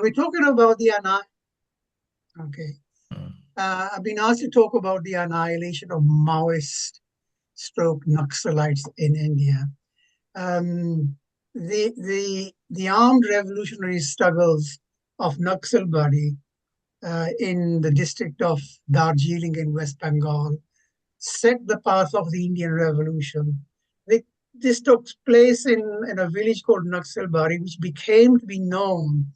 we're talking about the okay. I've been asked to talk about the annihilation of Maoist stroke Naxalites in India. The armed revolutionary struggles of Naxalbari in the district of Darjeeling in West Bengal set the path of the Indian Revolution. This took place in a village called Naxalbari, which became to be known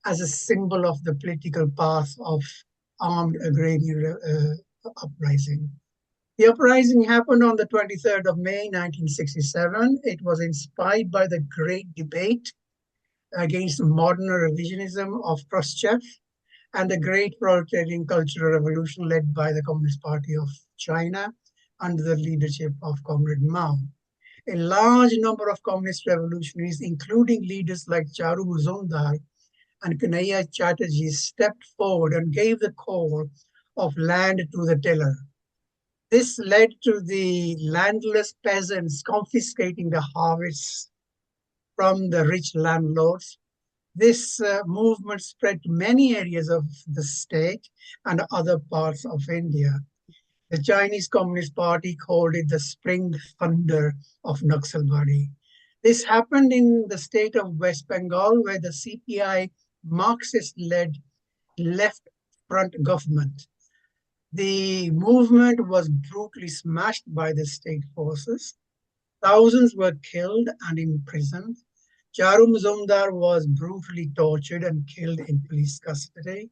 as a symbol of the political path of armed agrarian uprising. The uprising happened on the 23rd of May, 1967. It was inspired by the great debate against modern revisionism of Khrushchev and the great proletarian cultural revolution led by the Communist Party of China under the leadership of Comrade Mao. A large number of communist revolutionaries, including leaders like Charu Mazumdar and Kanhaiya Chatterjee, stepped forward and gave the call of land to the tiller. This led to the landless peasants confiscating the harvests from the rich landlords. This movement spread to many areas of the state and other parts of India. The Chinese Communist Party called it the Spring Thunder of Naxalbari. This happened in the state of West Bengal, where the CPI Marxist-led left front government. The movement was brutally smashed by the state forces. Thousands were killed and imprisoned. Charu Mazumdar was brutally tortured and killed in police custody.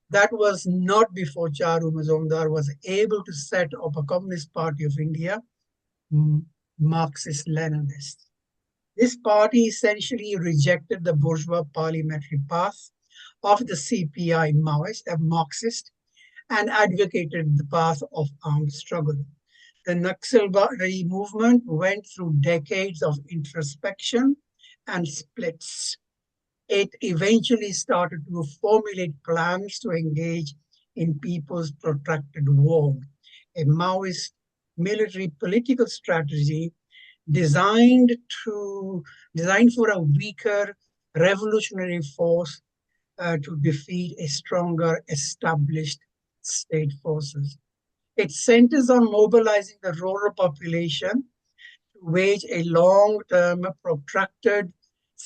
That was not before Charu Mazumdar was able to set up a Communist Party of India, Marxist-Leninist. This party essentially rejected the bourgeois parliamentary path of the CPI Maoist, a Marxist, and advocated the path of armed struggle. The Naxalbari movement went through decades of introspection and splits. It eventually started to formulate plans to engage in people's protracted war, a Maoist military political strategy designed for a weaker revolutionary force to defeat a stronger established state forces. It centers on mobilizing the rural population to wage a long-term, protracted,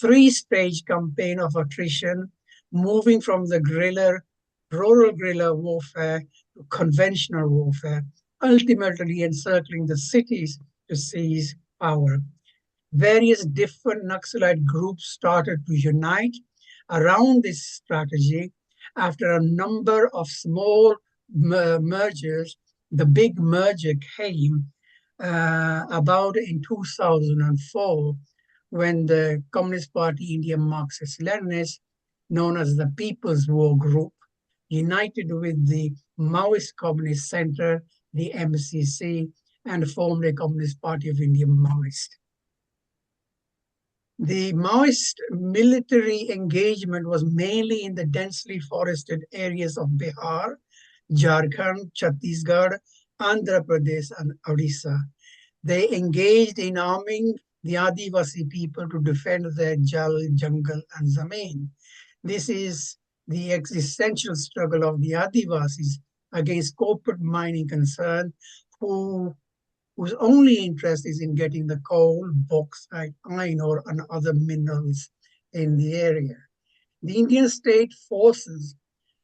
three-stage campaign of attrition, moving from the rural guerrilla warfare to conventional warfare, ultimately encircling the cities to seize power. Various different Naxalite groups started to unite around this strategy after a number of small mergers. The big merger came about in 2004 when the Communist Party India Marxist-Leninists, known as the People's War Group, united with the Maoist Communist Center, the MCC, and formed a Communist Party of India Maoist. The Maoist military engagement was mainly in the densely forested areas of Bihar, Jharkhand, Chhattisgarh, Andhra Pradesh, and Odisha. They engaged in arming the Adivasi people to defend their Jal, Jungle, and Zameen. This is the existential struggle of the Adivasis against corporate mining concern, whose only interest is in getting the coal, bauxite, iron ore, and other minerals in the area. The Indian state forces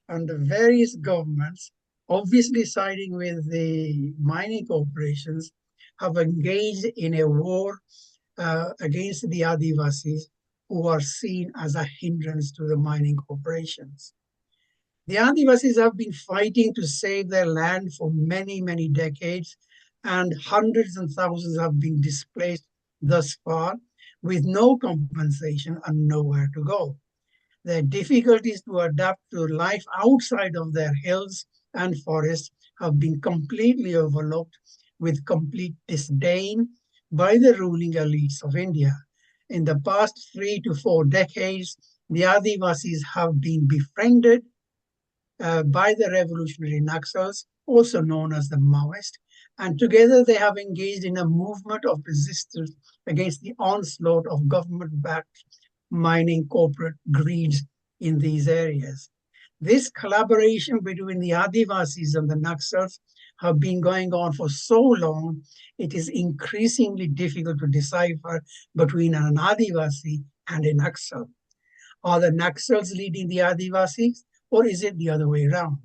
and the various governments, obviously siding with the mining corporations, have engaged in a war against the Adivasis, who are seen as a hindrance to the mining corporations. The Adivasis have been fighting to save their land for many, many decades, and hundreds and thousands have been displaced thus far with no compensation and nowhere to go. Their difficulties to adapt to life outside of their hills and forests have been completely overlooked with complete disdain by the ruling elites of India. In the past 3 to 4 decades, the Adivasis have been befriended by the revolutionary Naxals, also known as the Maoists, and together they have engaged in a movement of resistance against the onslaught of government-backed mining corporate greed in these areas. This collaboration between the Adivasis and the Naxals have been going on for so long, it is increasingly difficult to decipher between an Adivasi and a Naxal. Are the Naxals leading the Adivasis, or is it the other way around?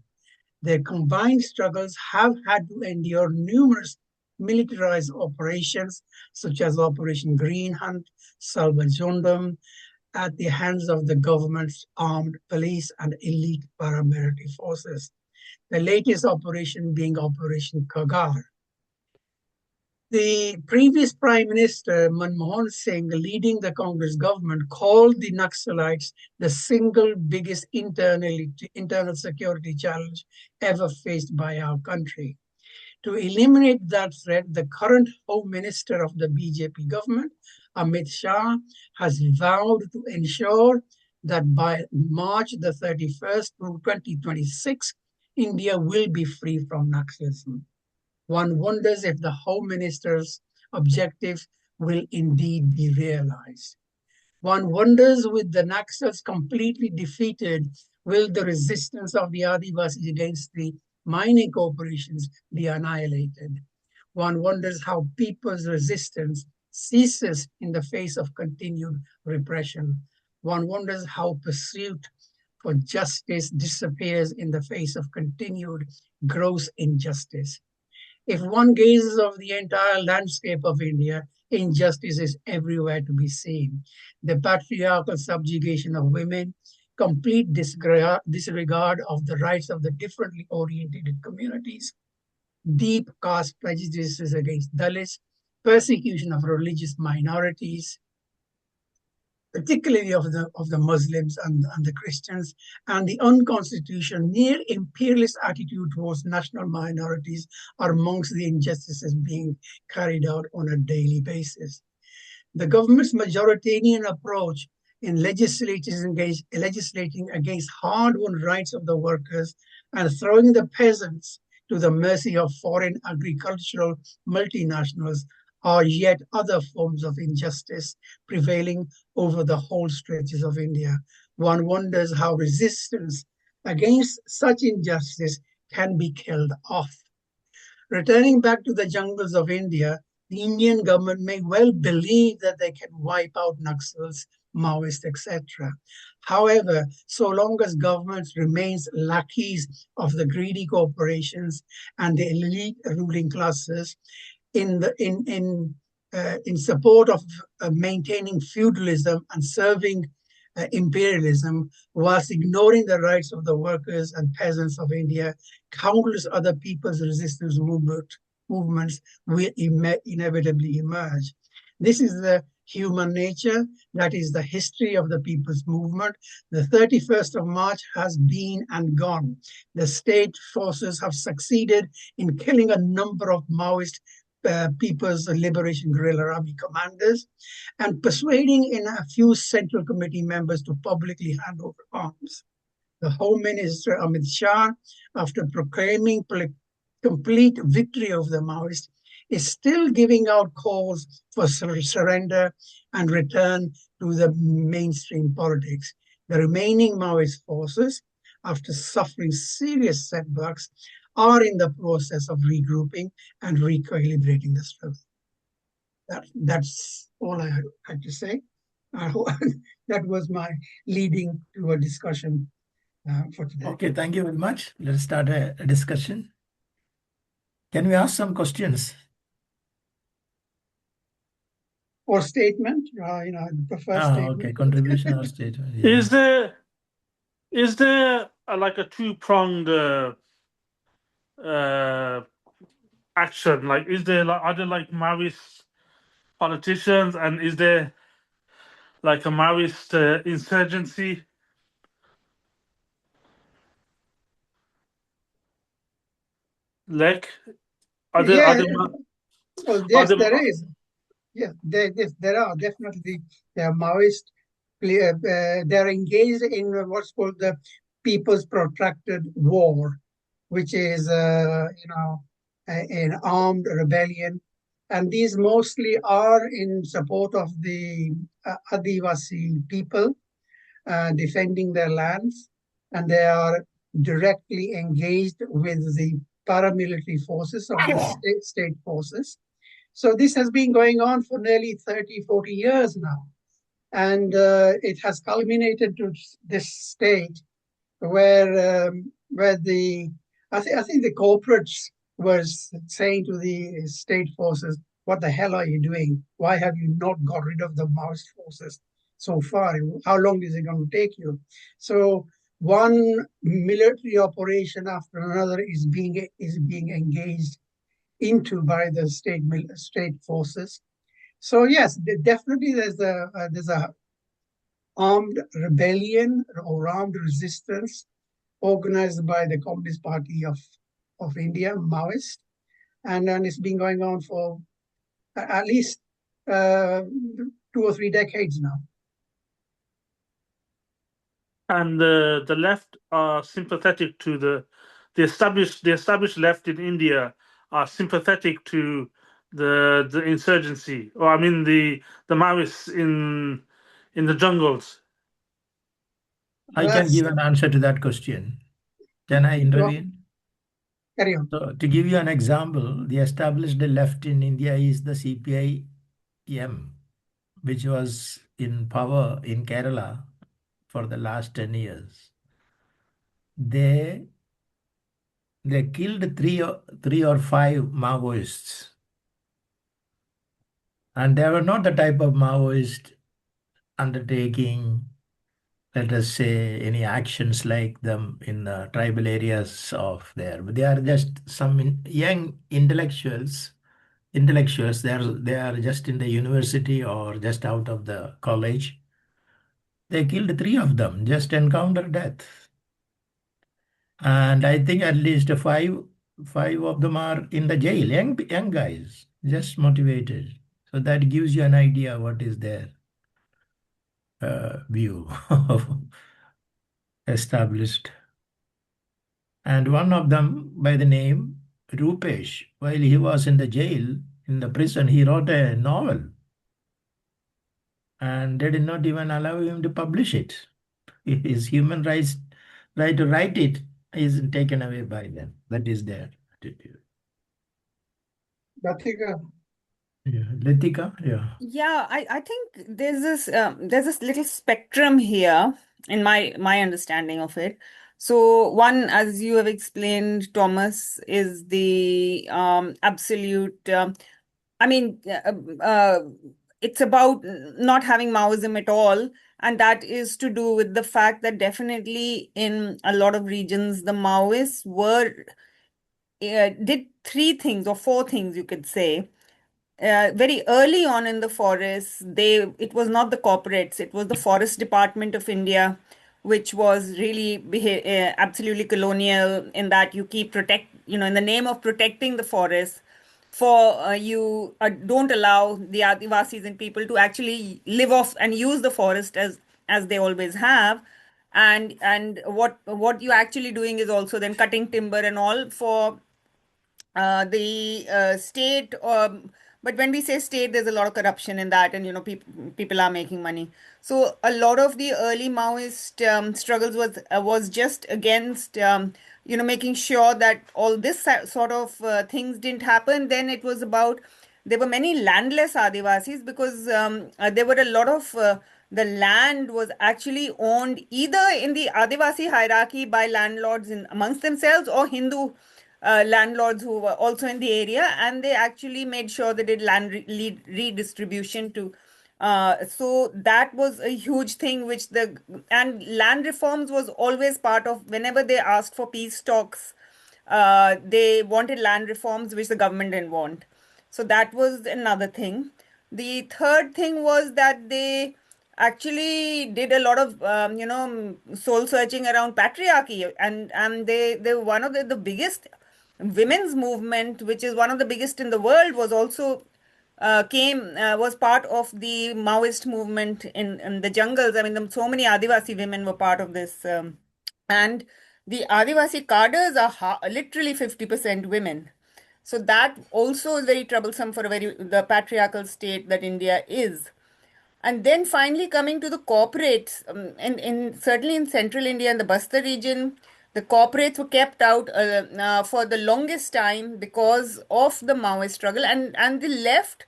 Their combined struggles have had to endure numerous militarized operations, such as Operation Green Hunt, Salvajundum, at the hands of the government's armed police and elite paramilitary forces. The latest operation being Operation Kagar. The previous Prime Minister, Manmohan Singh, leading the Congress government, called the Naxalites the single biggest internal security challenge ever faced by our country. To eliminate that threat, the current Home Minister of the BJP government, Amit Shah, has vowed to ensure that by March the 31st, 2026, India will be free from Naxalism. One wonders if the Home Minister's objectives will indeed be realized. One wonders, with the Naxals completely defeated, will the resistance of the Adivasis against the mining corporations be annihilated? One wonders how people's resistance ceases in the face of continued repression. One wonders how pursuit for justice disappears in the face of continued gross injustice. If one gazes over the entire landscape of India, injustice is everywhere to be seen. The patriarchal subjugation of women, complete disregard of the rights of the differently oriented communities, deep caste prejudices against Dalits, persecution of religious minorities, particularly of the Muslims and the Christians, and the unconstitutional, near imperialist attitude towards national minorities are amongst the injustices being carried out on a daily basis. The government's majoritarian approach in legislating against hard-won rights of the workers and throwing the peasants to the mercy of foreign agricultural multinationals are yet other forms of injustice prevailing over the whole stretches of India. One wonders how resistance against such injustice can be killed off. Returning back to the jungles of India, the Indian government may well believe that they can wipe out Naxals, Maoists, etc. However, so long as government remains lackeys of the greedy corporations and the elite ruling classes, in support of maintaining feudalism and serving imperialism, whilst ignoring the rights of the workers and peasants of India, countless other people's resistance movements will inevitably emerge. This is the human nature. That is the history of the people's movement. The 31st of March has been and gone. The state forces have succeeded in killing a number of Maoist People's Liberation Guerrilla Army commanders and persuading in a few Central Committee members to publicly hand over arms. The Home Minister Amit Shah, after proclaiming complete victory of the Maoists, is still giving out calls for surrender and return to the mainstream politics. The remaining Maoist forces, after suffering serious setbacks, are in the process of regrouping and recalibrating the struggle. That's all I had to say. That was my leading to a discussion for today. Okay, thank you very much. Let's start a discussion. Can we ask some questions? Or statement, I prefer statement. Okay, contribution or statement. Yeah. Is there like a two-pronged action? Like, is there are there like Maoist politicians, and is there like a Maoist insurgency? Like, are there? Well, yes, there is. Yeah, there are definitely. There are Maoist. They're engaged in what's called the People's Protracted War, which is an armed rebellion, and these mostly are in support of the Adivasi people, defending their lands, and they are directly engaged with the paramilitary forces of the state forces. So this has been going on for nearly 30, 40 years now. And it has culminated to this state where the I think the corporates was saying to the state forces, "What the hell are you doing? Why have you not got rid of the Maoist forces so far? How long is it going to take you?" So one military operation after another is being engaged into by the state forces. So yes, definitely there's a armed rebellion or armed resistance organized by the Communist Party of India, Maoist, and then it's been going on for at least 2 or 3 decades now. And the left are sympathetic to the established left in India are sympathetic to the insurgency, or I mean the Maoists in the jungles. I can give an answer to that question. Can I intervene? Carry on. So, to give you an example, the established left in India is the CPIM, which was in power in Kerala for the last 10 years. They killed three or five Maoists, and they were not the type of Maoist undertaking, let us say, any actions like them in the tribal areas of there. But they are just some young intellectuals. They are just in the university or just out of the college. They killed three of them, just encounter death. And I think at least five of them are in the jail, young guys, just motivated. So that gives you an idea what is their view of established. And one of them, by the name Rupesh, while he was in the jail, in the prison, he wrote a novel, and they did not even allow him to publish it. His human rights right to write it is taken away by them. That is their attitude. Latika, Yeah. Latika, yeah. Yeah, I think there's this little spectrum here in my understanding of it. So one, as you have explained, Thomas, is the absolute. I mean, it's about not having Maoism at all, and that is to do with the fact that definitely in a lot of regions the Maoists did three things or four things, you could say. Very early on in the forest, it was not the corporates, it was the Forest Department of India, which was really absolutely colonial in that you in the name of protecting the forest, for you don't allow the Adivasis and people to actually live off and use the forest as they always have. And what you actually doing is also then cutting timber and all for the state. But when we say state, there's a lot of corruption in that, and people are making money. So a lot of the early Maoist struggles was just against making sure that all this sort of things didn't happen. Then it was about, there were many landless Adivasis because there were a lot of the land was actually owned either in the Adivasi hierarchy by landlords amongst themselves, or Hindu landlords who were also in the area, and they actually made sure they did land redistribution to. So that was a huge thing, and land reforms was always part of whenever they asked for peace talks. They wanted land reforms, which the government didn't want. So that was another thing. The third thing was that they actually did a lot of soul searching around patriarchy, and they were one of the biggest women's movement, which is one of the biggest in the world, was also was part of the Maoist movement in the jungles. I mean, so many Adivasi women were part of this, and the Adivasi cadres are literally 50% women. So that also is very troublesome for the patriarchal state that India is. And then finally coming to the corporates, certainly in central India and the Bastar region, the corporates were kept out for the longest time because of the Maoist struggle, and the left,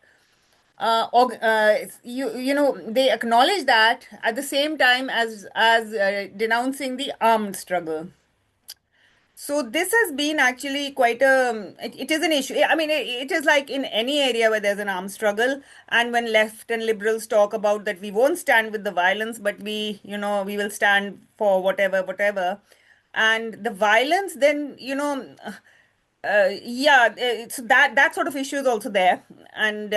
they acknowledge that at the same time as denouncing the armed struggle. So this has been actually quite it is an issue. I mean, it is like in any area where there's an armed struggle, and when left and liberals talk about that we won't stand with the violence, but we will stand for whatever. And the violence then, yeah, so that sort of issue is also there. And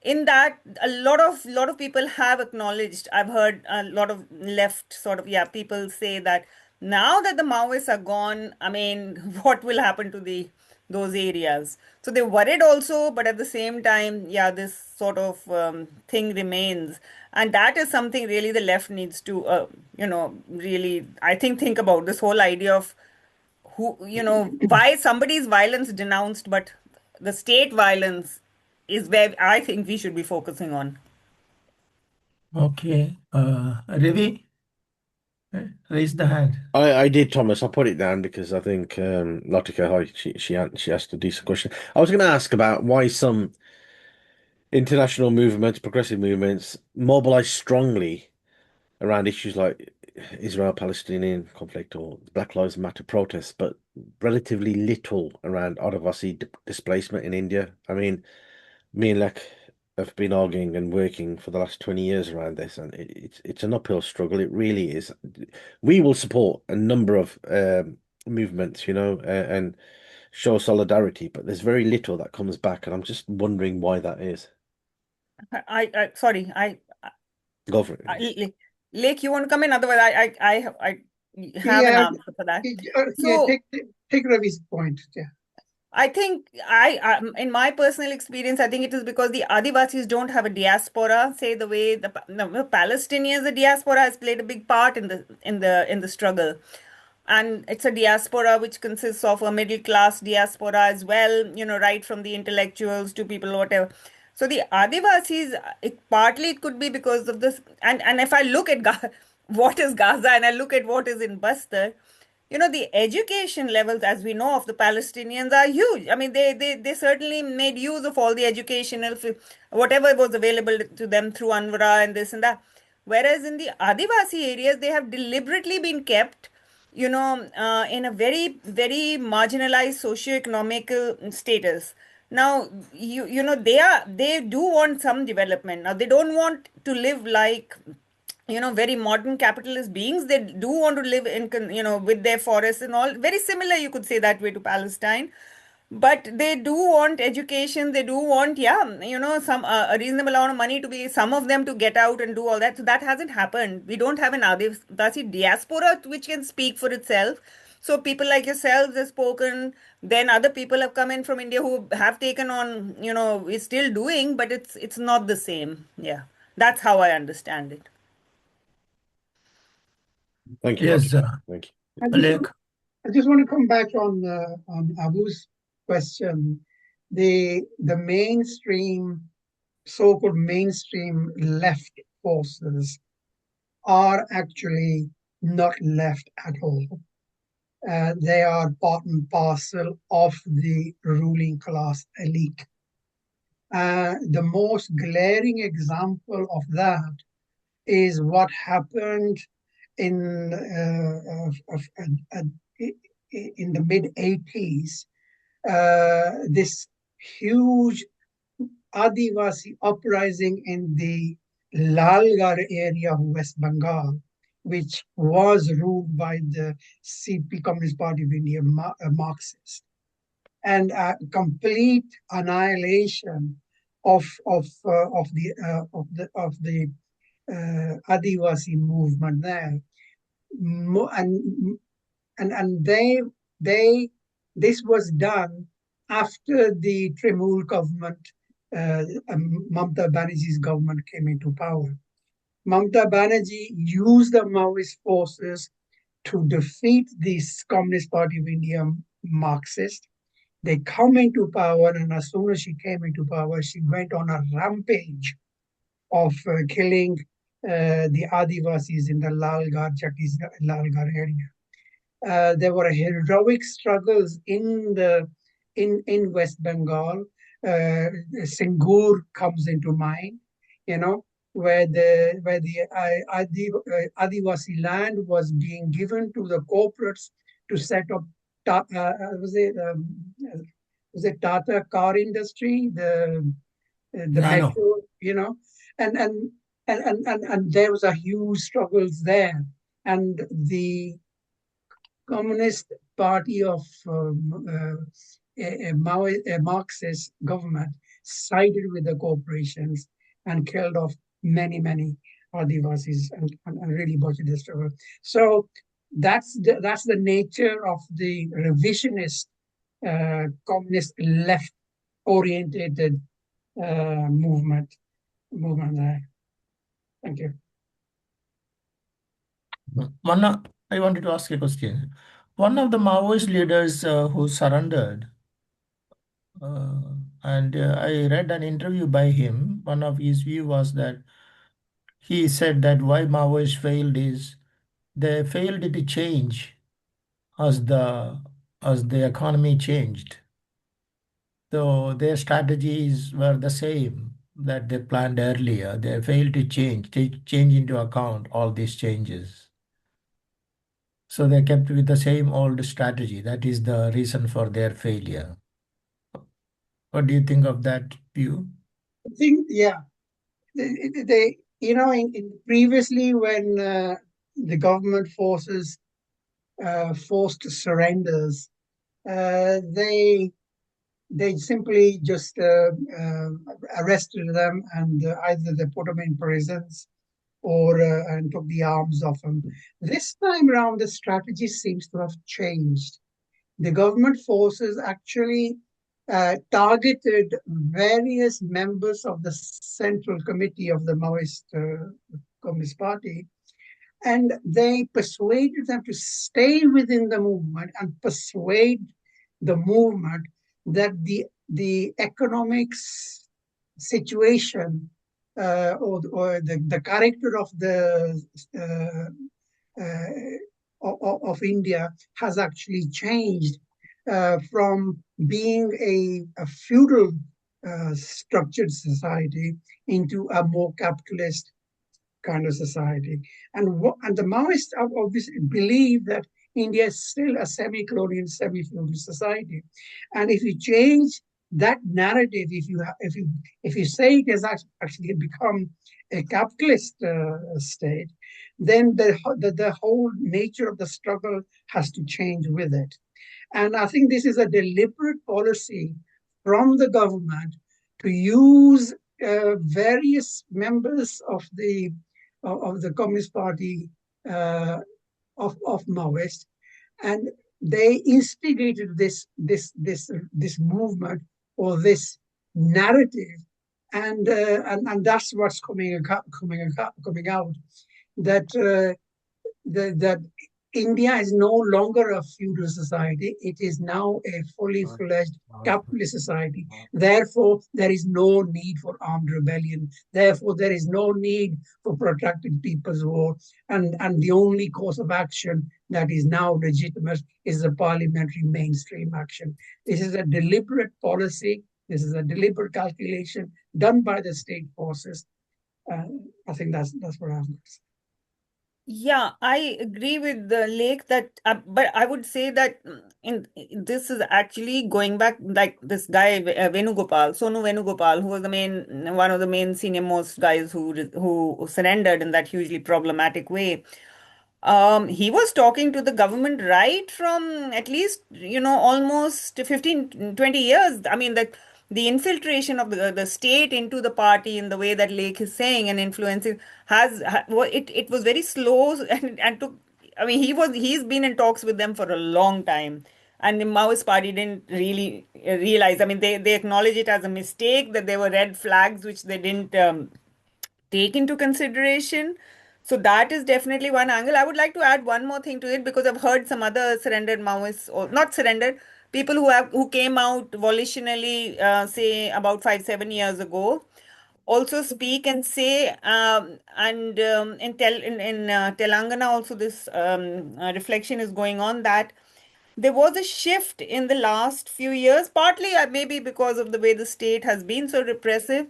in that, a lot of people have acknowledged. I've heard a lot of left sort of, yeah, people say that now that the Maoists are gone, I mean, what will happen to those areas? So they're worried also, but at the same time, yeah, this sort of thing remains, and that is something really the left needs to, really, I think about this whole idea of why somebody's violence denounced, but the state violence is where I think we should be focusing on. Okay. Ravi, raise the hand. I did, Thomas. I put it down because I think Latika, hi, she asked a decent question. I was going to ask about why some international movements, progressive movements, mobilize strongly around issues like Israel-Palestinian conflict or Black Lives Matter protests, but relatively little around Adivasi displacement in India. I mean, me and Lek have been arguing and working for the last 20 years around this, and it's an uphill struggle. It really is. We will support a number of movements, and show solidarity, but there's very little that comes back, and I'm just wondering why that is. Sorry, Go for it. Lake, you want to come in? Otherwise, I have an Yeah, answer for that. yeah, So take Ravi's point. Yeah. I think in my personal experience, I think it is because the Adivasis don't have a diaspora, say the way the Palestinians, the diaspora has played a big part in the struggle. And it's a diaspora which consists of a middle class diaspora as well, right from the intellectuals to people, whatever. So the Adivasis, partly it could be because of this. And if I look at what is Gaza and I look at what is in Bastar, the education levels, as we know, of the Palestinians are huge. I mean, they certainly made use of all the educational, whatever was available to them through UNRWA and this and that. Whereas in the Adivasi areas, they have deliberately been kept, in a very, very marginalized socioeconomic status. Now, they do want some development. Now, they don't want to live like very modern capitalist beings. They do want to live in with their forests and all, very similar, you could say, that way to Palestine. But they do want education, they do want, yeah, some a reasonable amount of money to be, some of them, to get out and do all that. So that hasn't happened. We don't have an Adivasi diaspora which can speak for itself. So people like yourselves have spoken, then other people have come in from India who have taken on, is still doing, but it's not the same. Yeah, that's how I understand it. Thank you. Yes, Thank you. I just want to come back on Abu's question. The mainstream, so-called mainstream left forces are actually not left at all. They are part and parcel of the ruling class elite. The most glaring example of that is what happened in in the mid 80s. This huge Adivasi uprising in the Lalgarh area of West Bengal, which was ruled by the CP, Communist Party of India, Marxists, and a complete annihilation of the Adivasi movement there. And this was done after the Trimool government, Mamata Banerjee's government, came into power. Mamata Banerjee used the Maoist forces to defeat the Communist Party of India Marxists. They come into power, and as soon as she came into power, she went on a rampage of killing the Adivasis in the Lalgarh area. There were heroic struggles in West Bengal. Singur comes into mind, where the Adivasi land was being given to the corporates to set up. Ta- uh, uh, was it um, uh, was it Tata car industry, the Nano. metro, and and and there was a huge struggles there, and the Communist Party of a Marxist government sided with the corporations and killed off many Adivasis and really butchered the struggle. So that's the nature of the revisionist communist left orientated movement there. Thank you. I wanted to ask a question. One of the Maoist leaders who surrendered, uh, and I read an interview by him. One of his view was that he said that why Maoists failed is they failed to change as the economy changed. So their strategies were the same that they planned earlier. They failed to take change into account all these changes. So they kept with the same old strategy. That is the reason for their failure. What do you think of that view? I think, yeah, in previously when the government forces forced surrenders, they simply just arrested them and either they put them in prisons or and took the arms off them. This time around, the strategy seems to have changed. The government forces actually targeted various members of the Central Committee of the Maoist Communist Party, and they persuaded them to stay within the movement and persuade the movement that the economics situation or the character of the of India has actually changed from being a feudal structured society into a more capitalist kind of society. And the Maoists obviously believe that India is still a semi-colonial, semi-feudal society. And if you change that narrative, if you say it has actually become a capitalist state, then the whole nature of the struggle has to change with it. And I think this is a deliberate policy from the government to use various members of the Communist Party of Maoist, and they instigated this movement or this narrative, and that's what's coming out that that India is no longer a feudal society. It is now a fully fledged capitalist society. Therefore, there is no need for armed rebellion. Therefore, there is no need for protracted people's war. And the only course of action that is now legitimate is the parliamentary mainstream action. This is a deliberate policy. This is a deliberate calculation done by the state forces. I think that's what I'm going to say. Yeah, I agree with the Lake that, but I would say that this is actually going back like this guy Venugopal, Sonu Venugopal, who was one of the main senior most guys who surrendered in that hugely problematic way. He was talking to the government right from at least, almost 15, 20 years. I mean, that the infiltration of the state into the party in the way that Lake is saying and influencing it was very slow and took, I mean, he's been in talks with them for a long time. And the Maoist party didn't really realize. I mean, they acknowledge it as a mistake that there were red flags which they didn't take into consideration. So that is definitely one angle. I would like to add one more thing to it because I've heard some other surrendered Maoists, or not surrendered, people who came out volitionally, say about 5, 7 years ago, also speak and say, and in Telangana also this reflection is going on, that there was a shift in the last few years, partly maybe because of the way the state has been so repressive,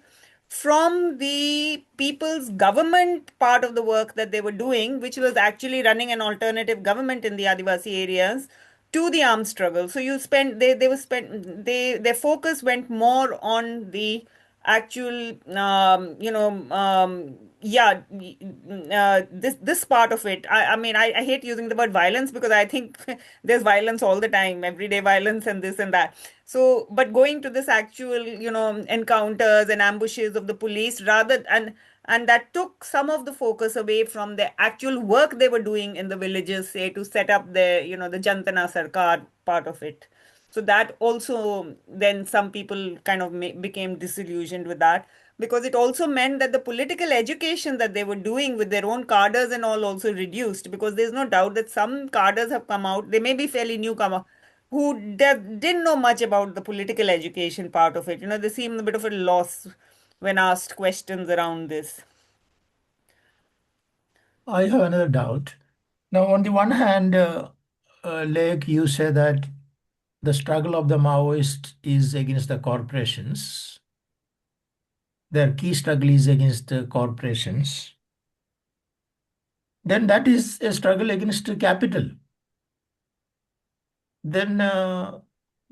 from the people's government part of the work that they were doing, which was actually running an alternative government in the Adivasi areas, to the armed struggle. So you spend they were spent they their focus went more on the actual yeah, this part of it. I mean, I hate using the word violence because I think there's violence all the time, everyday violence and this and that. So but going to this actual encounters and ambushes of the police, rather, and that took some of the focus away from the actual work they were doing in the villages, say, to set up the Jantana Sarkar part of it. So that also, then some people kind of became disillusioned with that, because it also meant that the political education that they were doing with their own cadres and all also reduced, because there's no doubt that some cadres have come out, they may be fairly newcomer, who didn't know much about the political education part of it. They seem a bit of a loss when asked questions around this. I have another doubt. Now, on the one hand, Lake, you say that the struggle of the Maoists is against the corporations. Their key struggle is against the corporations. Then that is a struggle against capital. Then,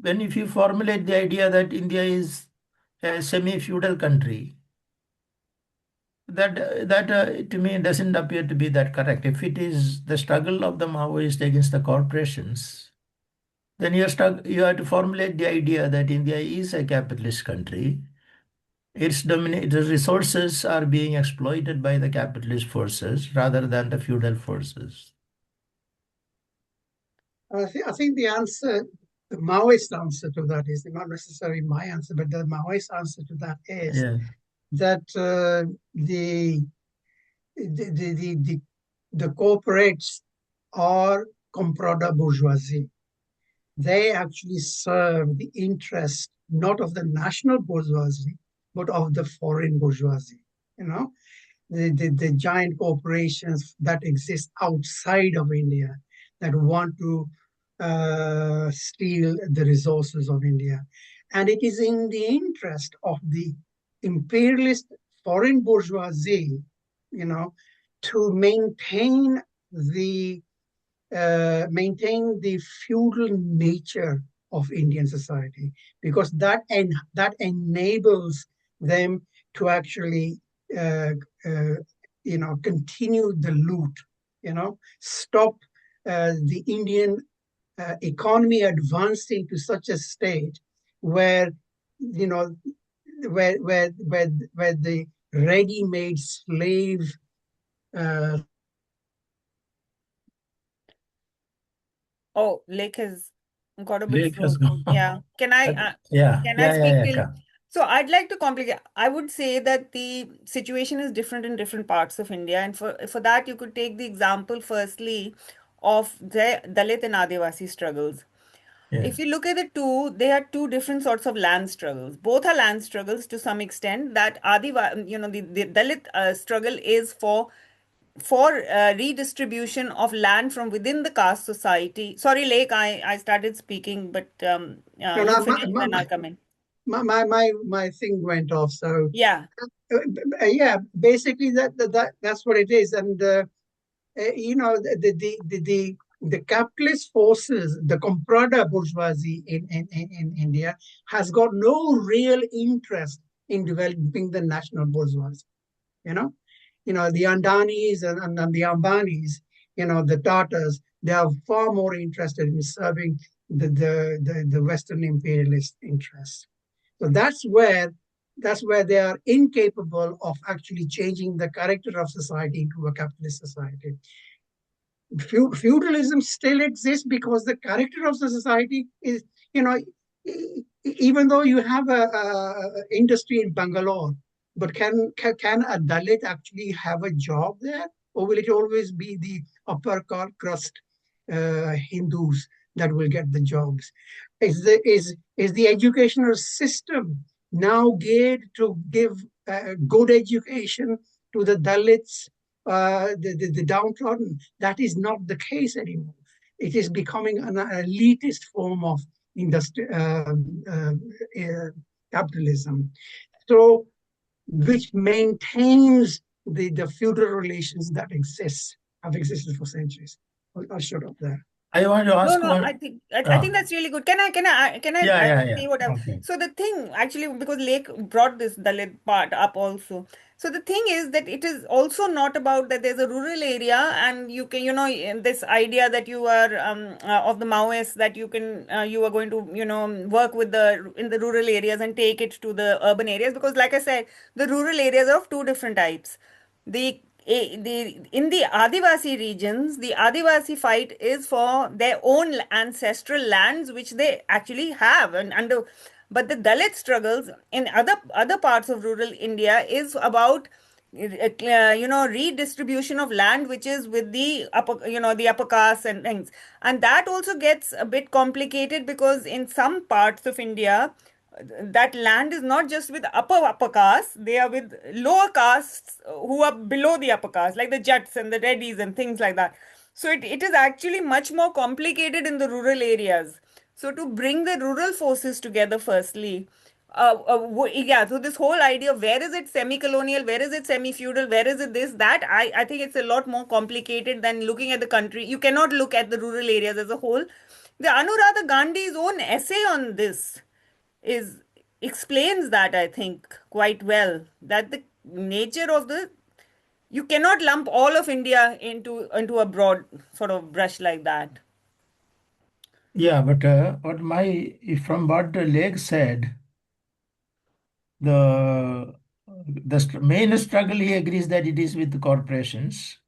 when if you formulate the idea that India is a semi-feudal country, that to me doesn't appear to be that correct. If it is the struggle of the Maoists against the corporations, then you have to formulate the idea that India is a capitalist country. The resources are being exploited by the capitalist forces rather than the feudal forces. I think the answer, the Maoist answer to that is not necessarily my answer, but the Maoist answer to that is Yeah. that the corporates are comprada bourgeoisie. They actually serve the interest not of the national bourgeoisie, but of the foreign bourgeoisie. The giant corporations that exist outside of India that want to steal the resources of India. And it is in the interest of the imperialist foreign bourgeoisie, to maintain the feudal nature of Indian society, because that enables them to actually continue the loot, stop the Indian economy advancing to such a state where where the ready-made slave Oh, Lake has got a bit Lake has frozen. Yeah. gone. Can I speak till? Come. So I'd like to complicate. I would say that the situation is different in different parts of India, and for that you could take the example firstly of the Dalit and Adivasi struggles. Yeah. If you look at the two, they are two different sorts of land struggles. Both are land struggles to some extent. That the Dalit struggle is for redistribution of land from within the caste society. Sorry, Lake, I started speaking, but no, you no, finish, then I'll come in. my thing went off. So Yeah. yeah, basically that's what it is. And the capitalist forces, the comprada bourgeoisie in India has got no real interest in developing the national bourgeoisie. The Andanis and the Ambanis, the Tatars, they are far more interested in serving the Western imperialist interests. So that's where they are incapable of actually changing the character of society into a capitalist society. Feudalism still exists because the character of the society is, even though you have a industry in Bangalore, but can a Dalit actually have a job there, or will it always be the upper crust Hindus that will get the jobs? Is the educational system now geared to give good education to the Dalits, the downtrodden. That is not the case anymore. It is becoming an elitist form of industry, capitalism. So, which maintains the feudal relations that have existed for centuries. I'll shut up there. I want to No, ask no, one. I think that's really good. Yeah, I yeah, yeah. say what I Okay. so the thing actually because Lake brought this Dalit part up also. So the thing is that it is also not about that there's a rural area and you can this idea that you are of the Maoists that you are going to work with the in the rural areas and take it to the urban areas because like I said the rural areas are of two different types. The in the Adivasi regions, the Adivasi fight is for their own ancestral lands, which they actually have, and under. But the Dalit struggles in other parts of rural India is about redistribution of land which is with the upper caste and things, and that also gets a bit complicated because in some parts of India that land is not just with upper caste, they are with lower castes who are below the upper caste, like the Jats and the Reddys and things like that. So it is actually much more complicated in the rural areas. So to bring the rural forces together, firstly, yeah, so this whole idea of where is it semi-colonial, where is it semi-feudal, where is it this, that, I think it's a lot more complicated than looking at the country. You cannot look at the rural areas as a whole. The Anuradha Gandhi's own essay on this is explains that I think quite well that the nature of the you cannot lump all of India into a broad sort of brush like that. Yeah, but from what the Lake said, the main struggle he agrees that it is with the corporations,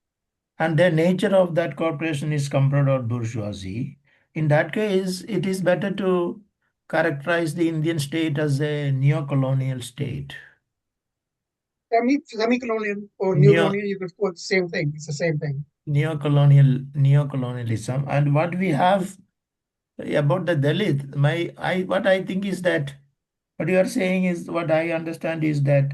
and the nature of that corporation is comprador or bourgeoisie. In that case, it is better to characterize the Indian state as a neo-colonial state. Semi-colonial or new Neo colonial, you could call it the same thing. It's the same thing. Neocolonialism, and what we have about the Dalit, what I think is that what you are saying is what I understand is that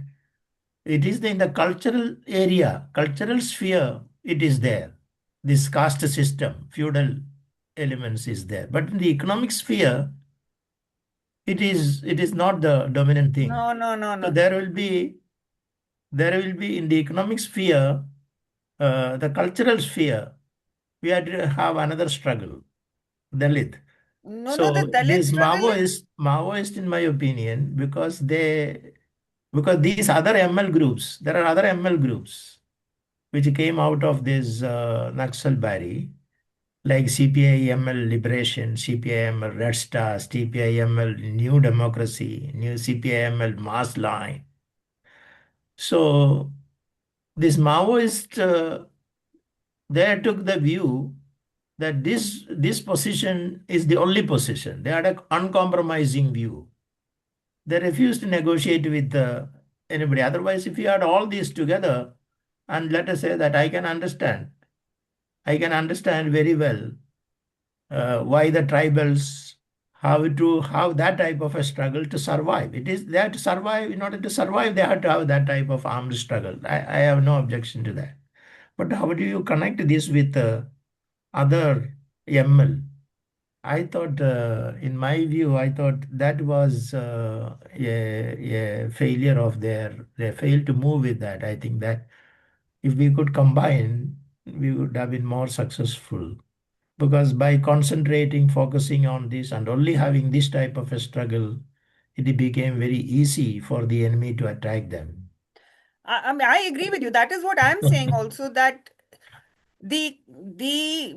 it is in the cultural area, cultural sphere, it is there. This caste system, feudal elements is there. But in the economic sphere, it is not the dominant thing. No, no, no, So no. there will be in the economic sphere, the cultural sphere, we had to have another struggle, Dalit. No, no, the So Dalit these struggle is Maoist, in my opinion, because these other ML groups, there are other ML groups which came out of this Naxal Bari, like CPI-ML Liberation, CPI-ML Red Stars, CPI-ML New Democracy, New CPI-ML Mass Line. So this Maoist, they took the view that this position is the only position. They had an uncompromising view. They refused to negotiate with anybody. Otherwise, if you had all these together, and let us say that I can understand very well why the tribals have that type of a struggle to survive. It is they have to survive. In order to survive, they have to have that type of armed struggle. I have no objection to that. But how do you connect this with other ML? I thought, in my view, I thought that was a failure of they failed to move with that. I think that if we could combine, we would have been more successful. Because by concentrating, focusing on this, and only having this type of a struggle, it became very easy for the enemy to attack them. I mean, I agree with you. That is what I'm saying also that the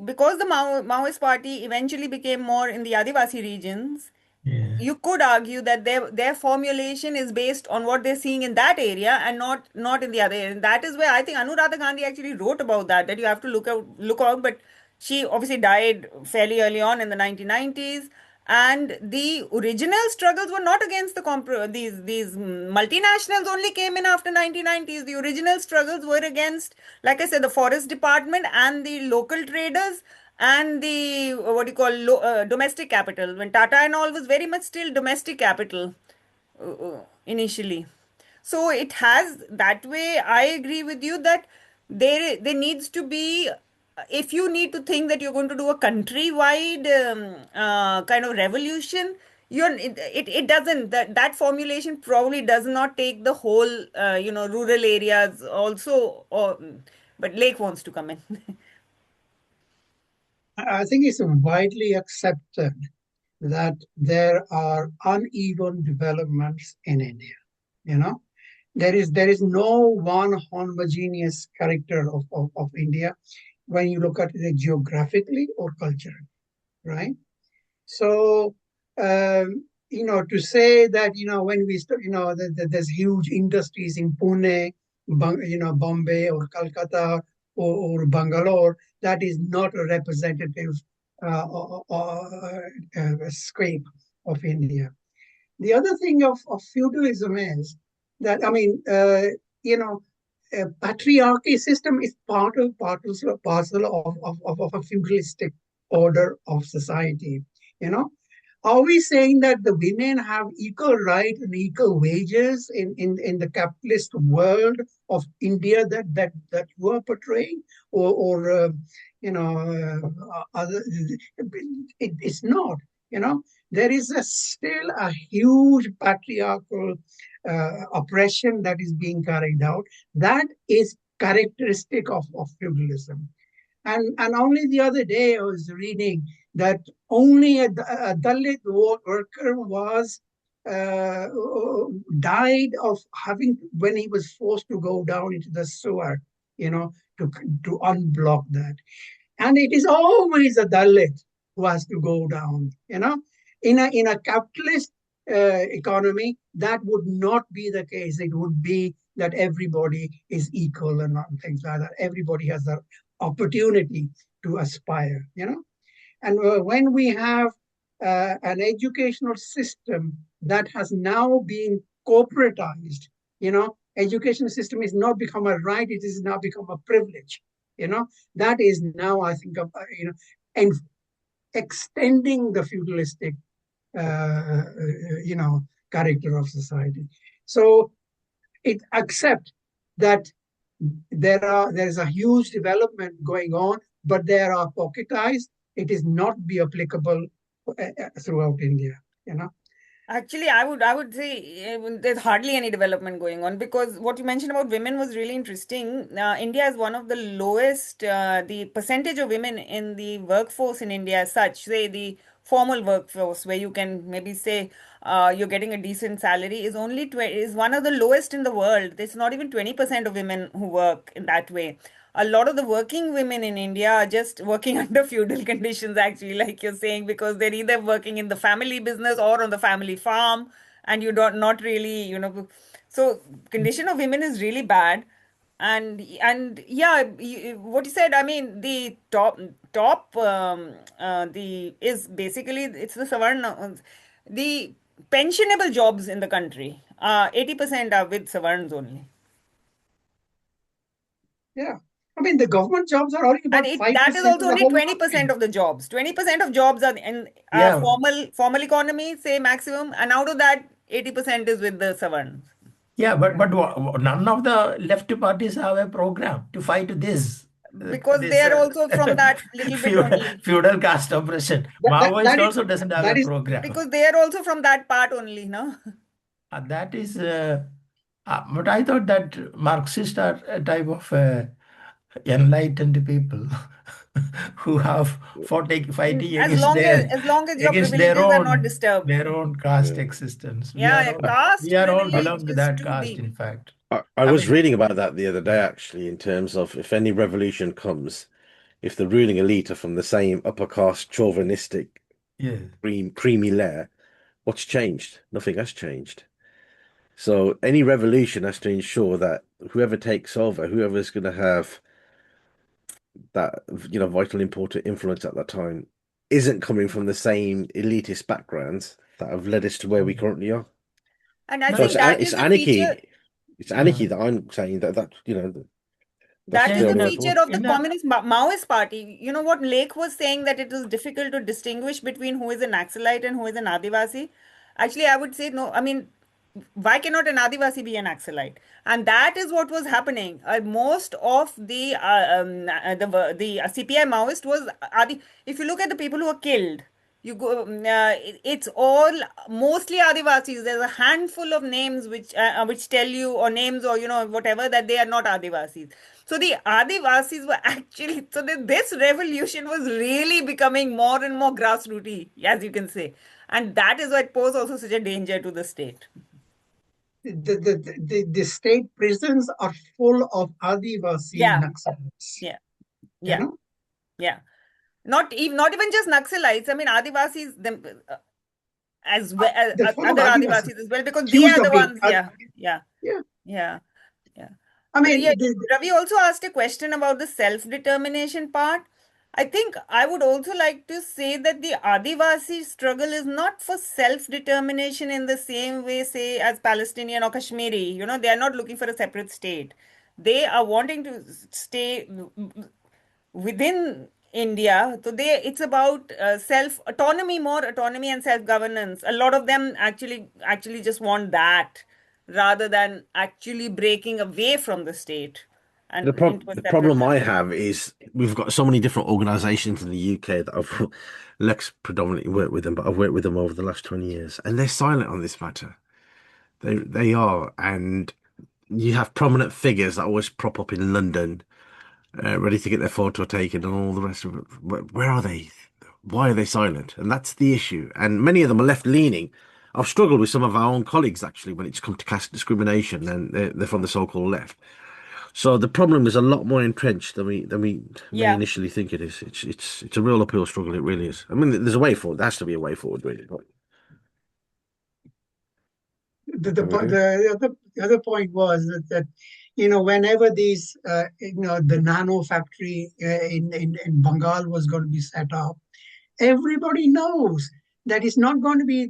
because the Maoist party eventually became more in the Adivasi regions, Yeah. you could argue that their formulation is based on what they're seeing in that area and not in the other area. And that is where I think Anuradha Gandhi actually wrote about that you have to look out. But she obviously died fairly early on in the 1990s. And the original struggles were not against these multinationals only came in after 1990s. The original struggles were against, like I said, the forest department and the local traders and the what do you call domestic capital when Tata and all was very much still domestic capital initially. So it has that way. I agree with you that there needs to be, if you need to think that you're going to do a countrywide kind of revolution, it doesn't, that formulation probably does not take the whole rural areas also, or but Lake wants to come in. I think it's widely accepted that there are uneven developments in India. You know, there is no one homogeneous character of India when you look at it geographically or culturally, right? So, to say that, when we start, that there's huge industries in Pune, Bombay or Calcutta or Bangalore, that is not a representative scrape of India. The other thing of feudalism is that, you know, a patriarchy system is parcel of a feudalistic order of society. You know, are we saying that the women have equal right and equal wages in the capitalist world of India that you are portraying, or other? It's not. You know, there is still a huge patriarchal oppression that is being carried out. That is characteristic of feudalism. And only the other day I was reading that only a Dalit worker was uh, died of having, when he was forced to go down into the sewer, you know, to unblock that. And it is always a Dalit who has to go down. In a capitalist economy, that would not be the case. It would be that everybody is equal and things like that. Everybody has the opportunity to aspire. And when we have an educational system that has now been corporatized, education system is not become a right; it is now become a privilege. That is now, I think, and extending the feudalistic, uh, character of society. So it accepts that there is a huge development going on, but there are pocketized. It is not be applicable throughout India. You know. Actually, I would say there's hardly any development going on, because what you mentioned about women was really interesting. India is one of the lowest, the percentage of women in the workforce in India as such, say the formal workforce, where you can maybe say you're getting a decent salary, is only is one of the lowest in the world. There's not even 20% of women who work in that way. A lot of the working women in India are just working under feudal conditions, actually, like you're saying, because they're either working in the family business or on the family farm, and you don't not really, so condition of women is really bad. And yeah, what you said, I mean, the top the is basically it's the Savarna, the pensionable jobs in the country. 80% are with Savarns only. Yeah. I mean, the government jobs are only And about that is 5% also of the only whole 20% country. of the jobs. 20% of jobs are in Yeah, formal economy, say maximum, and out of that, 80% is with the Savarns. yeah, but none of the left parties have a program to fight this Because they this are also from that little bit only. feudal caste oppression. That, that, Maoist that is also doesn't have a that is program. Because they are also from that part only, no? That is, but I thought that Marxists are a type of enlightened people who have fighting As long as your against privileges are not disturbed. their own caste Yeah. existence. Yeah, We caste are all privilege belong to is that too caste, deep. in fact. I I was mean, reading about that the other day, actually, in terms of if any revolution comes, if the ruling elite are from the same upper caste, chauvinistic, yeah. creamy layer, what's changed? Nothing has changed. So any revolution has to ensure that whoever takes over, whoever's going to have that, vital, important influence at that time, isn't coming from the same elitist backgrounds that have led us to where we currently are. And I No, So think that it's is the feature. anarchy. It's yeah. anarchy that I'm saying that's That Yeah, is the the only way feature forward. of the Communist Maoist Party. You know what Lake was saying, that it was difficult to distinguish between who is a Naxalite and who is an Adivasi. Actually, I would say no. I mean, why cannot an Adivasi be an Naxalite? And that is what was happening. Most of the CPI Maoist was Adi. If you look at the people who were killed, you go. It's all mostly Adivasis. There's a handful of names which tell you, or names, or whatever, that they are not Adivasis. So the Adivasis were actually, so this revolution was really becoming more and more grassrooty, as you can say, and that is why it poses also such a danger to the state. The state prisons are full of Adivasi Yeah, Naxalites. yeah, You yeah, know, yeah. Not even just Naxalites. I mean, Adivasis them as well as they're full of other Adivasi Adivasis as well, because they accused are of the being. ones. Yeah, yeah, Yeah, yeah, yeah. I But yeah, mean, Ravi also asked a question about the self-determination part. I think I would also like to say that the Adivasi struggle is not for self-determination in the same way, say, as Palestinian or Kashmiri. They are not looking for a separate state. They are wanting to stay within India. So it's about self autonomy, more autonomy and self governance. A lot of them actually just want that rather than actually breaking away from the state The and prob into a the separate problem I country. have is we've got so many different organisations in the UK that I've Lex predominantly worked with them, but I've worked with them over the last 20 years, and they're silent on this matter. They are, and you have prominent figures that always prop up in London, ready to get their photo taken, and all the rest of it. Where are they? Why are they silent? And that's the issue. And many of them are left-leaning. I've struggled with some of our own colleagues actually when it's come to caste discrimination, and they're from the so-called left. So the problem is a lot more entrenched than we may Yeah, initially think it is. It's a real uphill struggle. It really is. I mean, there's a way forward. There has to be a way forward, really. But the other point was that whenever these the nano factory in Bengal was going to be set up, everybody knows that it's not going to be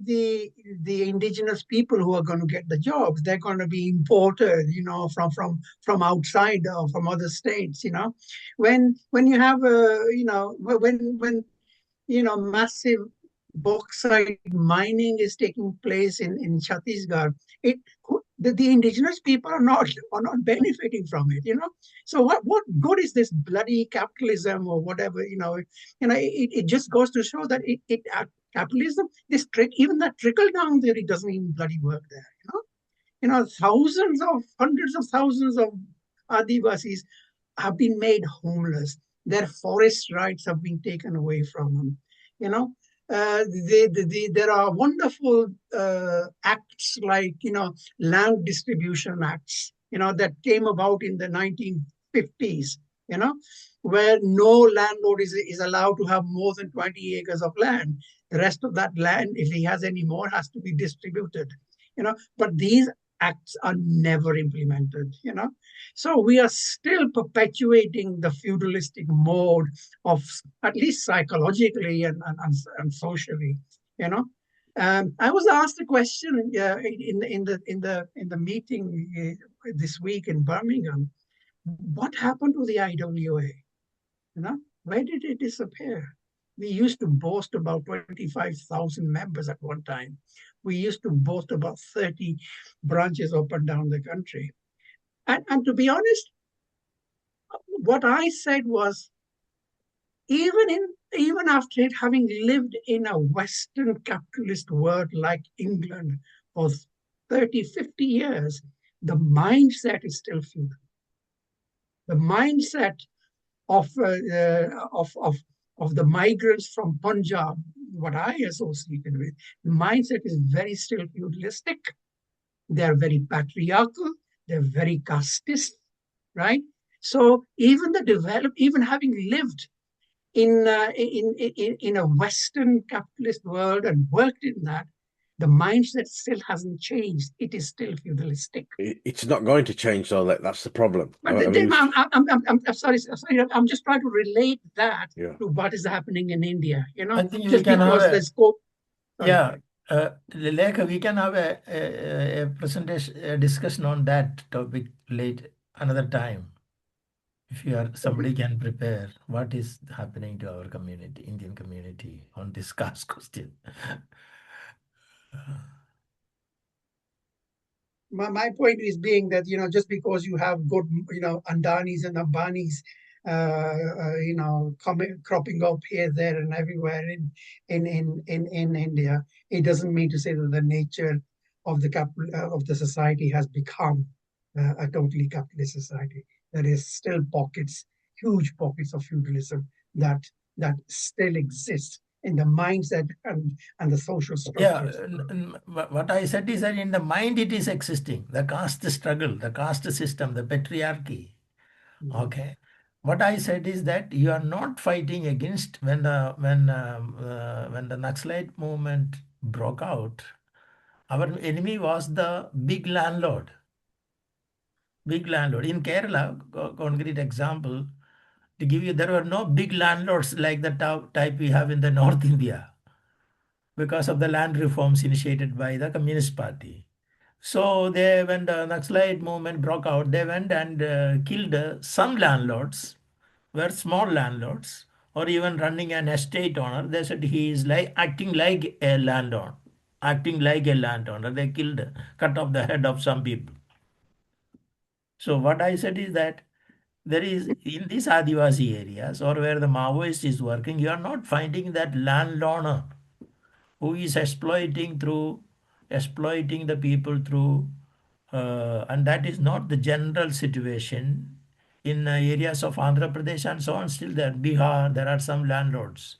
the indigenous people who are going to get the jobs. They're going to be imported, from outside or from other states. When you have when massive bauxite mining is taking place in Chhattisgarh, it the indigenous people are not benefiting from it. So what good is this bloody capitalism or whatever? It just goes to show that capitalism, this trick, even that trickle down theory doesn't even bloody work there. Hundreds of thousands of Adivasis have been made homeless. Their forest rights have been taken away from them. You know, there are wonderful acts like land distribution acts. That came about in the 1950s. Where no landlord is allowed to have more than 20 acres of land. The rest of that land, if he has any more, has to be distributed. But these acts are never implemented. So we are still perpetuating the feudalistic mode of, at least psychologically and socially. I was asked a question in the meeting this week in Birmingham. What happened to the IWA? Where did it disappear? We used to boast about 25,000 members at one time. We used to boast about 30 branches up and down the country. And to be honest, what I said was, even after it having lived in a Western capitalist world like England for 30, 50 years, the mindset is still feudal. The mindset of the migrants from Punjab, what I associated with, the mindset is very still feudalistic. They're very patriarchal. They're very casteist, right? So even having lived in a Western capitalist world and worked in that, the mindset still hasn't changed. It is still feudalistic. it's not going to change, though. That's the problem. But I mean, I'm sorry. I'm just trying to relate that yeah. to what is happening in India. I think we Just can have because the scope. yeah, Lekha, we can have a presentation, a discussion on that topic late another time. If somebody can prepare what is happening to our community, Indian community, on this caste question. my point is being that, just because you have good, Andanis and Ambanis, cropping up here, there, and everywhere in India, it doesn't mean to say that the nature of the society has become a totally capitalist society. There is still pockets, huge pockets of feudalism that still exist in the mindset and the social Yeah, structures. what I said is that in the mind it is existing, the caste struggle, the caste system, the patriarchy. Okay. What I said is that you are not fighting against when the Naxalite movement broke out. Our enemy was the big landlord. Big landlord in Kerala. Concrete example to give you, there were no big landlords like the type we have in the North India because of the land reforms initiated by the Communist Party. So when the Naxalite movement broke out, they went and killed some landlords, were small landlords, or even running an estate owner. They said he is like acting like a landowner, acting like a landowner. They killed, cut off the head of some people. So what I said is that there is in these Adivasi areas or where the Maoist is working, you are not finding that landowner who is exploiting the people through and that is not the general situation in areas of Andhra Pradesh and so on. Still there, Bihar, there are some landlords.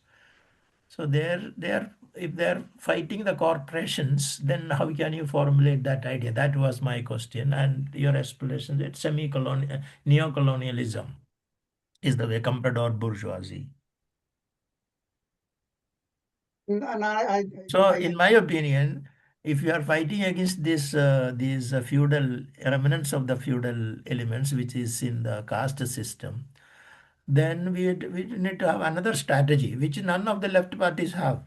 So they're if they're fighting the corporations, then how can you formulate that idea? That was my question, and your explanation that semi-colonial neo-colonialism is the way comprador bourgeoisie. And So, I in my opinion, if you are fighting against these feudal remnants of the feudal elements, which is in the caste system, then we need to have another strategy, which none of the left parties have.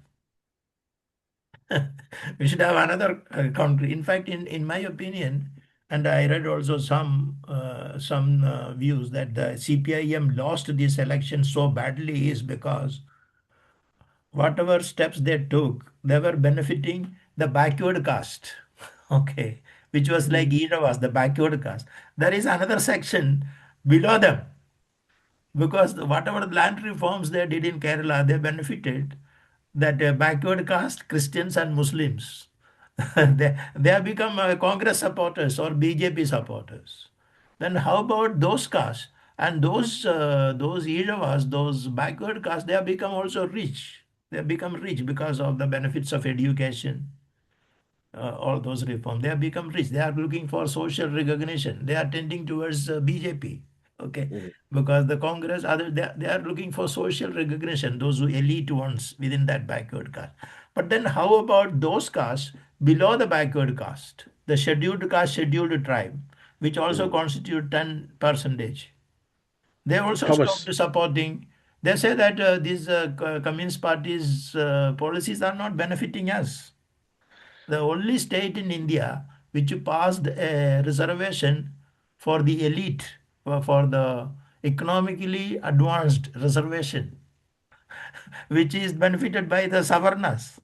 We should have another country. In fact, in my opinion, and I read also some views that the CPIM lost this election so badly is because whatever steps they took, they were benefiting the backward caste. Okay, which was like was the backward caste. There is another section below them because whatever land reforms they did in Kerala, they benefited that backward caste Christians and Muslims. They have become Congress supporters or BJP supporters. Then how about those castes and those Iravas, those backward castes? They have become also rich. They have become rich because of the benefits of education, all those reforms. They have become rich. They are looking for social recognition. They are tending towards BJP. Okay, Mhm. because the Congress, they are looking for social recognition. Those who elite ones within that backward caste. But then, how about those castes below the backward caste, the scheduled caste, scheduled tribe, which also Mhm. constitute 10 percentage? They also Thomas, stopped supporting. They say that these Communist parties' policies are not benefiting us. The only state in India which passed a reservation for the elite, for the economically advanced reservation, which is benefited by the Savarnas.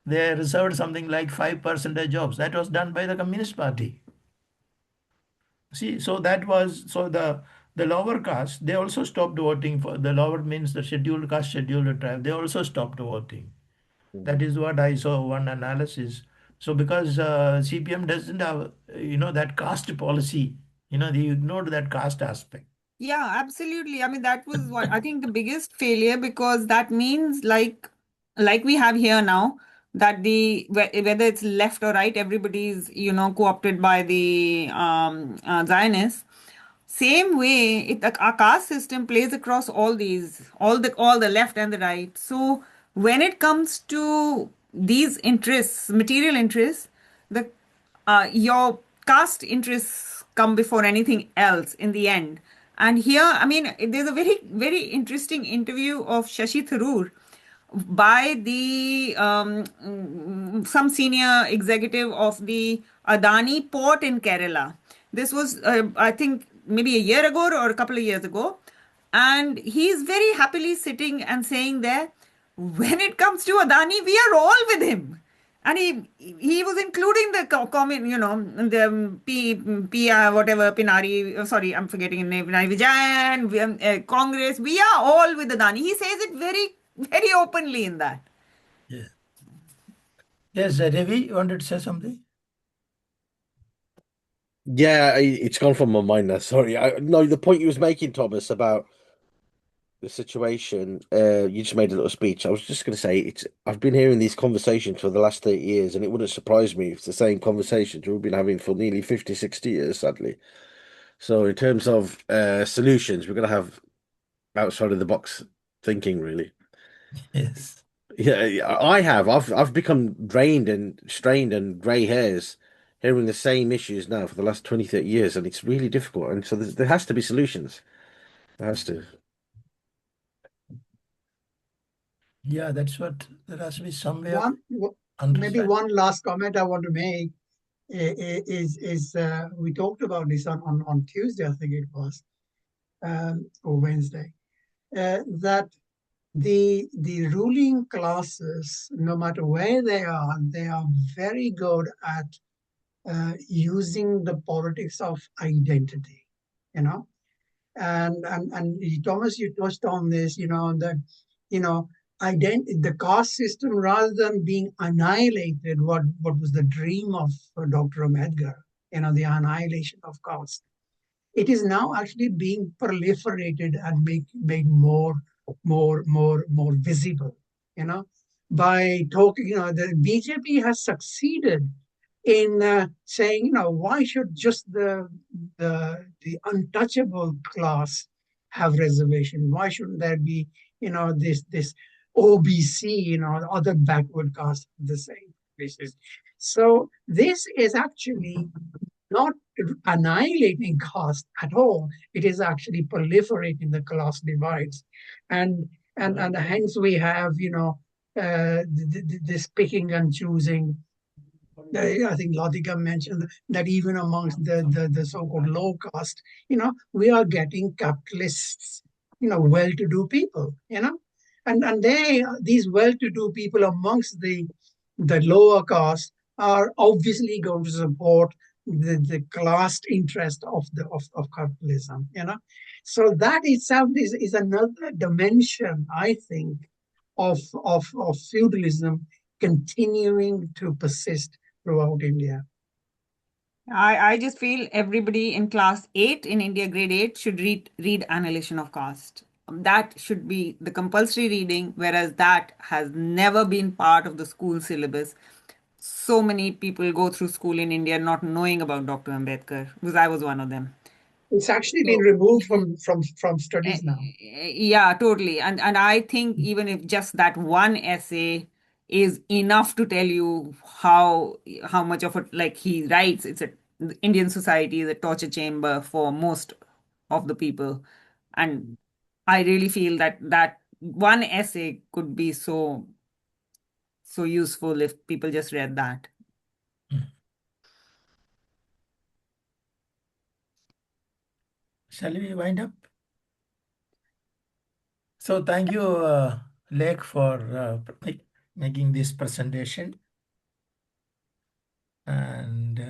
They reserved something like 5% jobs. That was done by the Communist Party. See, so that was so the lower caste, they also stopped voting for the lower means the scheduled caste, scheduled tribe. They also stopped voting. That is what I saw one analysis. So because CPM doesn't have that caste policy, they ignored that caste aspect. Yeah, absolutely. I mean, that was what I think the biggest failure, because that means like we have here now, that whether it's left or right, everybody's co-opted by the Zionists. Same way, our caste system plays across all these, all the left and the right. So when it comes to these interests, material interests, the your caste interests come before anything else in the end. And here, I mean, there's a very, very interesting interview of Shashi Tharoor by the some senior executive of the Adani port in Kerala. This was, I think, maybe a year ago or a couple of years ago. And he's very happily sitting and saying there, when it comes to Adani, we are all with him. And he was including the comment, the whatever Pinari. Sorry, I'm forgetting his name. Pinari Vijayan, Congress. We are all with Adani. He says it very, very openly in that. Yeah. Yes, Ravi, you wanted to say something? Yeah, it's gone from my mind now. Sorry. No, the point you was making, Thomas, about the situation, you just made a little speech. I was just going to say I've been hearing these conversations for the last 30 years, and it wouldn't surprise me if it's the same conversations we've been having for nearly 50, 60 years, sadly. So in terms of solutions, we're going to have outside of the box thinking, really. Yes. Yeah, I have. I've become drained and strained and grey hairs hearing the same issues now for the last 20, 30 years, and it's really difficult. And so there has to be solutions. There has to. Yeah, that's what there has to be some way of Maybe understanding. one last comment I want to make is we talked about this on Tuesday, I think it was, or Wednesday, that the ruling classes, no matter where they are very good at using the politics of identity, you know. And Thomas, you touched on this, that you know the caste system, rather than being annihilated, what was the dream of Dr. Ambedkar, the annihilation of caste. It is now actually being proliferated and made more visible, by talking. The BJP has succeeded in saying, why should just the untouchable class have reservation? Why shouldn't there be, this OBC, other backward caste the same basis? So this is actually not annihilating caste at all. It is actually proliferating the class divides, and hence we have, this picking and choosing. I think Latika mentioned that even amongst the so-called low caste, we are getting capitalists, well-to-do people, and these well-to-do people amongst the lower caste are obviously going to support the class interest of capitalism, So that itself is another dimension, I think, of feudalism continuing to persist throughout India. I just feel everybody in class 8 in India, grade 8, should read Annihilation of Caste. That should be the compulsory reading, whereas that has never been part of the school syllabus. So many people go through school in India not knowing about Dr. Ambedkar, because I was one of them. It's actually been So, removed from studies now. yeah, totally. And I think even if just that one essay is enough to tell you how much of it, like he writes, the Indian society is a torture chamber for most of the people. And I really feel that one essay could be so useful if people just read that. Shall we wind up? So thank you, Lake, for making this presentation. And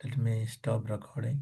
let me stop recording.